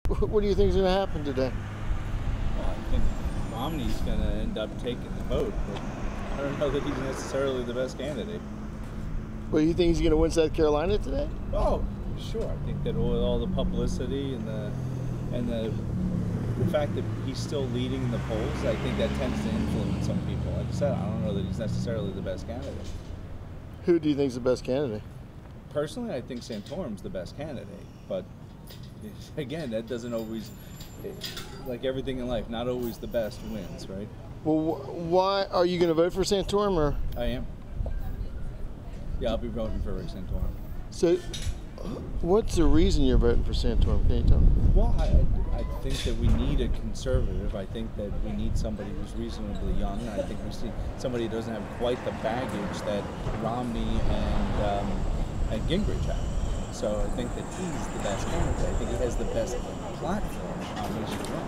What do you think is going to happen today? Well, I think Romney's going to end up taking the vote, but I don't know that he's necessarily the best candidate. Well, you think he's going to win South Carolina today? Oh, sure. I think that all the publicity and the fact that he's still leading in the polls, I think that tends to influence some people. Like I said, I don't know that he's necessarily the best candidate. Who do you think is the best candidate? Personally, I think Santorum's the best candidate, but again, that doesn't always, like everything in life, not always the best wins, right? Well, why are you going to vote for Santorum, or? I am. Yeah, I'll be voting for Rick Santorum. So, what's the reason you're voting for Santorum? Can you tell me? Well, I think that we need a conservative. I think that we need somebody who's reasonably young. I think we see somebody who doesn't have quite the baggage that Romney and Gingrich have. So I think that he's the best candidate. I think he has the best platform on which to run.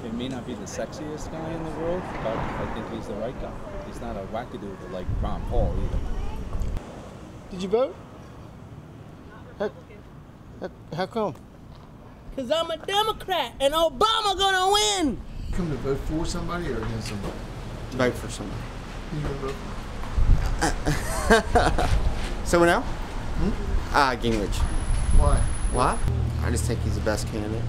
It may not be the sexiest guy in the world, but I think he's the right guy. He's not a wackadoodle like Ron Paul either. Did you vote? How come? Because I'm a Democrat and Obama gonna win. Come to vote for somebody or against somebody? Vote for somebody. Who you gonna vote for? Someone else? Gingrich. Why? Why? I just think he's the best candidate.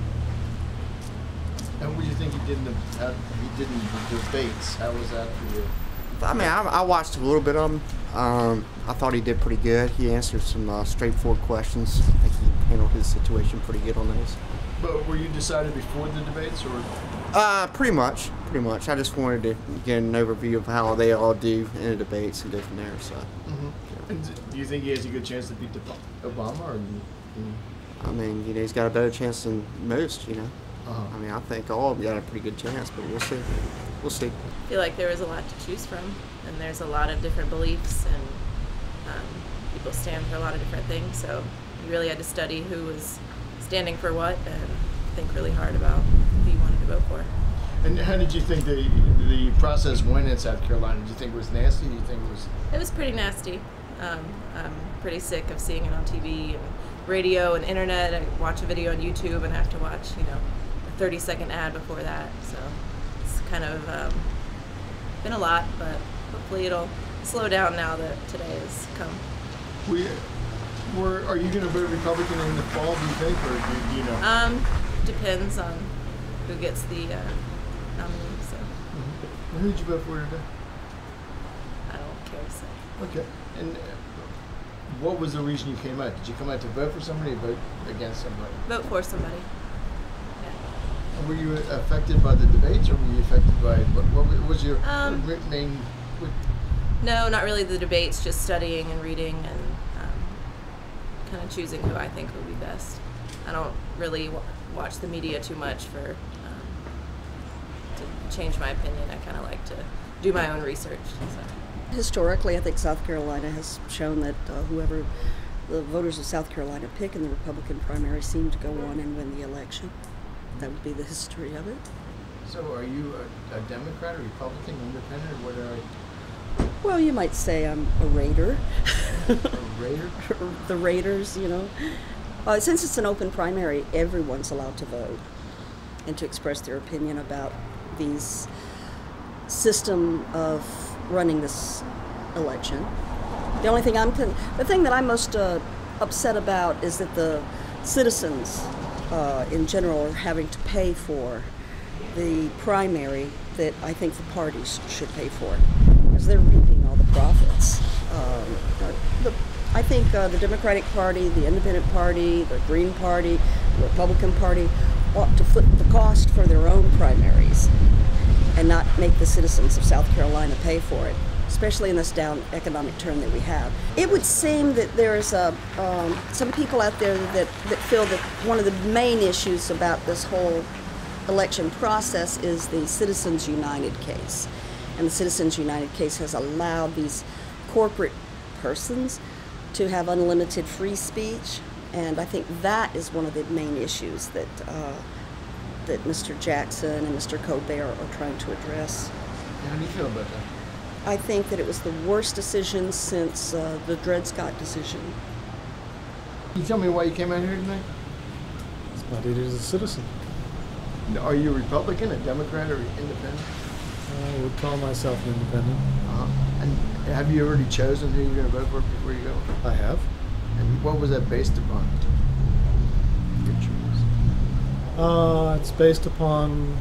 And what do you think he did in the debates? How was that for you? I mean, I watched a little bit of him. I thought he did pretty good. He answered some straightforward questions. I think he handled his situation pretty good on those. But were you decided before the debates, or? Pretty much. I just wanted to get an overview of how they all do in the debates and go from there. So. Mm-hmm. And do you think he has a good chance to beat Obama, or? I mean, he's got a better chance than most. Uh-huh. I mean, I think all of them got a pretty good chance, but we'll see. We'll see. I feel like there is a lot to choose from, and there's a lot of different beliefs, and people stand for a lot of different things, so you really had to study who was standing for what and think really hard about who you wanted to vote for. And how did you think the process went in South Carolina? Did you think it was nasty? Do you think it was? It was pretty nasty. I'm pretty sick of seeing it on TV and radio and internet. I watch a video on YouTube and have to watch, a 30-second ad before that, so it's kind of been a lot, but hopefully it'll slow down now that today has come. Are you going to vote Republican in the fall, do you think, or do you know? Depends on who gets the nominee, so. Mm-hmm. Who did you vote for today? I don't care to say. Okay. And what was the reason you came out? Did you come out to vote for somebody or vote against somebody? Vote for somebody. Were you affected by the debates, or were you affected by what was your main? No, not really the debates. Just studying and reading and kind of choosing who I think would be best. I don't really watch the media too much to change my opinion. I kind of like to do my own research. So. Historically, I think South Carolina has shown that whoever the voters of South Carolina pick in the Republican primary seem to go on and win the election. That would be the history of it. So are you a Democrat, or Republican, Independent, or what are you? Well, you might say I'm a Raider. A Raider? The Raiders, Since it's an open primary, everyone's allowed to vote and to express their opinion about these system of running this election. The only thing the thing that I'm most upset about is that the citizens in general are having to pay for the primary that I think the parties should pay for, because they're reaping all the profits. I think the Democratic Party, the Independent Party, the Green Party, the Republican Party ought to foot the cost for their own primaries and not make the citizens of South Carolina pay for it, especially in this down economic turn that we have. It would seem that there's some people out there that feel that one of the main issues about this whole election process is the Citizens United case. And the Citizens United case has allowed these corporate persons to have unlimited free speech, and I think that is one of the main issues that Mr. Jackson and Mr. Colbert are trying to address. How do you feel about that? I think that it was the worst decision since the Dred Scott decision. Can you tell me why you came out here tonight? It's My duty as a citizen. Are you a Republican, a Democrat, or independent? I would call myself an independent. And have you already chosen who you're going to vote for before you go? I have. And what was that based upon? Your choice. It's based upon,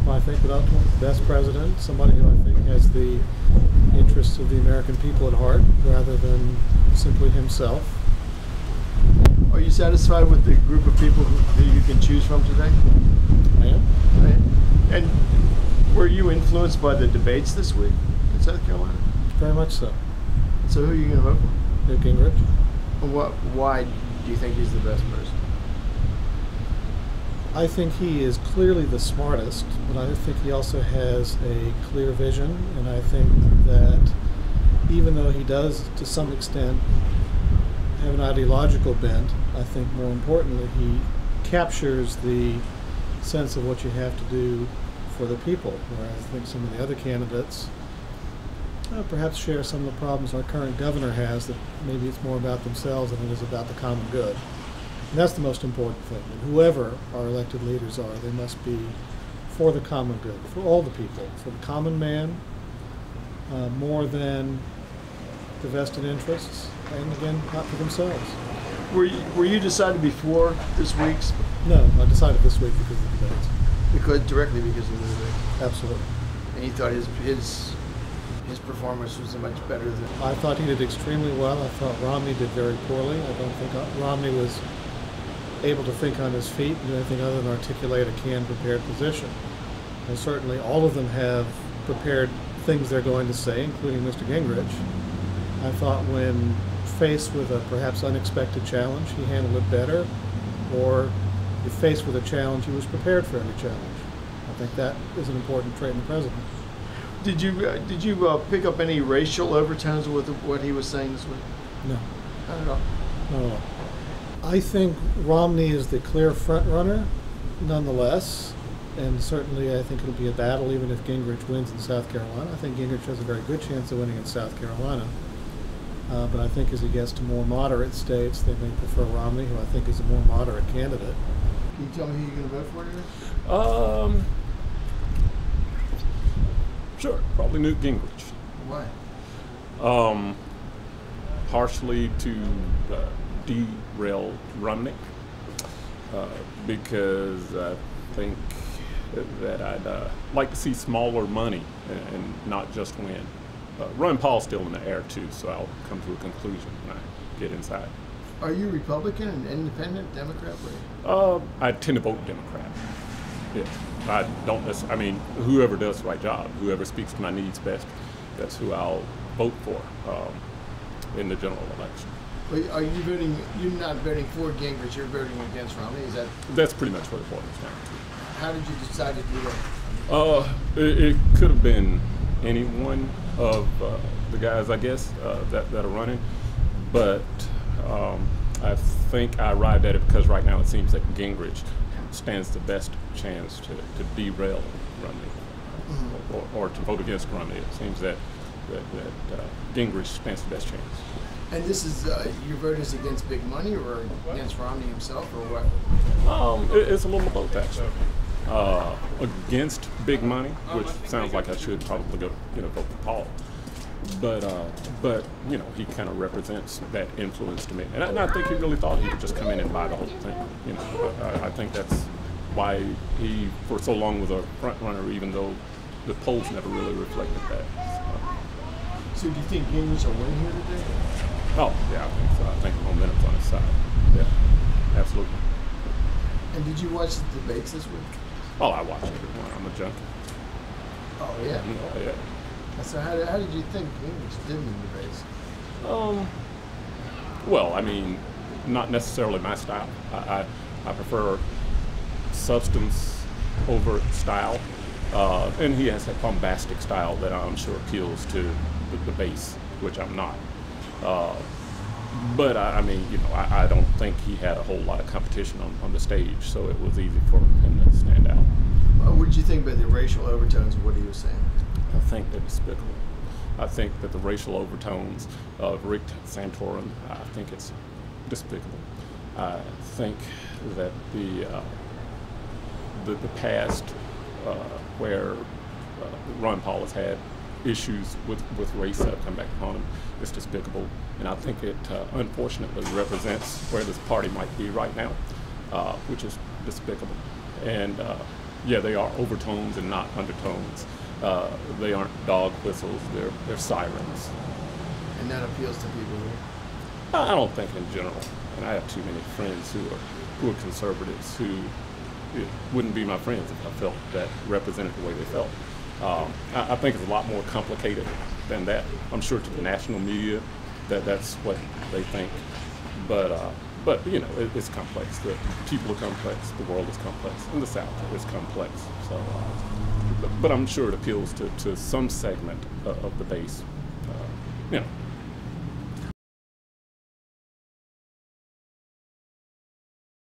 I think, without the best president, somebody who I think has the interests of the American people at heart rather than simply himself. Are you satisfied with the group of people who you can choose from today? I am. Right. And were you influenced by the debates this week in South Carolina? Very much so. So who are you going to vote for? Newt Gingrich. And why do you think he's the best person? I think he is clearly the smartest, but I think he also has a clear vision, and I think that even though he does, to some extent, have an ideological bent, I think more importantly he captures the sense of what you have to do for the people, whereas I think some of the other candidates perhaps share some of the problems our current governor has, that maybe it's more about themselves than it is about the common good. And that's the most important thing. And whoever our elected leaders are, they must be for the common good, for all the people, for the common man, more than the vested interests, and again, not for themselves. Were you decided before this week's? No, I decided this week because of the debates. Directly because of the debate. Absolutely. And you thought his performance was much better than. I thought he did extremely well. I thought Romney did very poorly. I don't think Romney was able to think on his feet and do anything other than articulate a canned, prepared position. And certainly all of them have prepared things they're going to say, including Mr. Gingrich. I thought when faced with a perhaps unexpected challenge, he handled it better, or if faced with a challenge, he was prepared for every challenge. I think that is an important trait in the president. Did you pick up any racial overtones with what he was saying this week? No. Not at all. Not at all. I think Romney is the clear front runner, nonetheless, and certainly I think it'll be a battle even if Gingrich wins in South Carolina. I think Gingrich has a very good chance of winning in South Carolina. But I think as he gets to more moderate states, they may prefer Romney, who I think is a more moderate candidate. Can you tell me who you're going to vote for today? Sure, probably Newt Gingrich. Why? Partially to derail Romney, because I think that I'd like to see smaller money and not just win. Ron Paul's still in the air too, so I'll come to a conclusion when I get inside. Are you Republican, an independent, Democrat? I tend to vote Democrat. Yeah, I don't necessarily. I mean, whoever does the right job, whoever speaks to my needs best, that's who I'll vote for in the general election. Well, are you voting? You're not voting for Gingrich. You're voting against Romney. Is that? That's pretty much what it boils down to. How did you decide to do that? It could have been any one of the guys, I guess, that are running, but I think I arrived at it because right now it seems that Gingrich stands the best chance to derail Romney, or to vote against Romney. It seems that Gingrich stands the best chance. And this is your vote is against big money or against Romney himself, or what? It's a little of both, actually. Against big money, which sounds like I should probably go, vote for Paul. But he kind of represents that influence to me, and I think he really thought he could just come in and buy the whole thing. I think that's why he, for so long, was a front runner, even though the polls never really reflected that. So do you think Gingrich will win here today? Oh yeah, I think so. I think the momentum's on his side. Yeah, absolutely. And did you watch the debates this week? Oh, I watch everyone. I'm a junkie. Oh yeah. Oh yeah. So how did you think Gingrich did in the debates? Well, I mean, not necessarily my style. I prefer substance over style, and he has that bombastic style that I'm sure appeals to the base, which I'm not. But I mean, I don't think he had a whole lot of competition on the stage, so it was easy for him to stand out. What did you think about the racial overtones of what he was saying? I think they're despicable. I think that the racial overtones of Rick Santorum, I think it's despicable. I think that the past where Ron Paul has had issues with race that have come back upon him is despicable, and I think it unfortunately represents where this party might be right now, which is despicable. And yeah, they are overtones and not undertones. They aren't dog whistles; they're sirens. And that appeals to people here. I don't think in general, and I have too many friends who are conservatives who wouldn't be my friends if I felt that represented the way they felt. I think it's a lot more complicated than that. I'm sure to the national media that's what they think, but you know, it's complex. The people are complex. The world is complex. And the South is complex. So, but I'm sure it appeals to some segment of the base. You know.